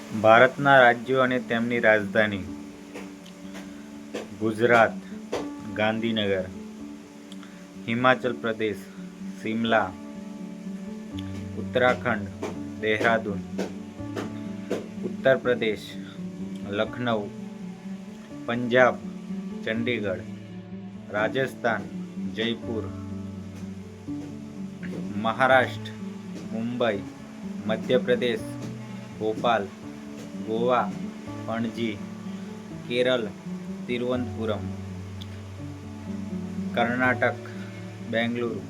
ભારતના રાજ્યો અને તેમની રાજધાની: ગુજરાત ગાંધીનગર, હિમાચલ પ્રદેશ શિમલા, ઉત્તરાખંડ દેહરાદૂન, ઉત્તર પ્રદેશ લખનઉ, પંજાબ ચંડીગઢ, રાજસ્થાન જયપુર, મહારાષ્ટ્ર મુંબઈ, મધ્યપ્રદેશ ભોપાલ, ગોવા પણજી, કેરળ તિરુવનંતપુરમ, કર્ણાટક બેંગલુરુ,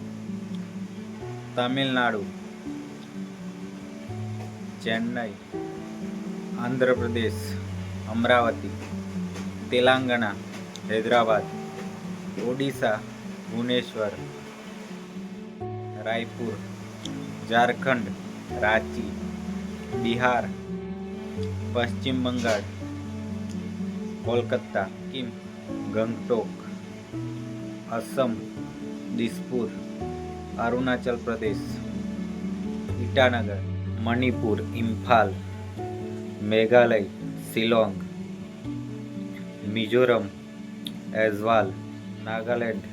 તમિલનાડુ ચેન્નઈ, આંધ્રપ્રદેશ અમરાવતી, તેલંગાણા હૈદરાબાદ, ઓડિશા ભુવનેશ્વર, રાયપુર, ઝારખંડ રાંચી, બિહાર પશ્ચિમ બંગાળ, કોલકાતા સિક્કિમ ગંગટોક, અસમ દિસપુર, અરુણાચલ પ્રદેશ ઈટાનગર, મણિપુર ઇમ્ફાલ, મેઘાલય શિલોંગ, મિઝોરમ એઝવાલ, નાગાલેન્ડ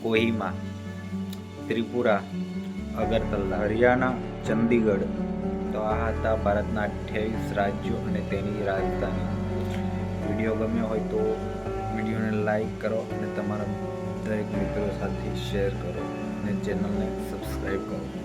કોહિમા, ત્રિપુરા અગરતલા, હરિયાણા ચંદીગઢ. તો આ હતા ભારતના 28 રાજ્યો અને તેની રાજધાની. વિડીયો ગમ્યો હોય તો વિડીયોને લાઈક કરો અને તમારા દરેક મિત્રો સાથે શેર કરો અને ચેનલને સબસ્ક્રાઈબ કરો.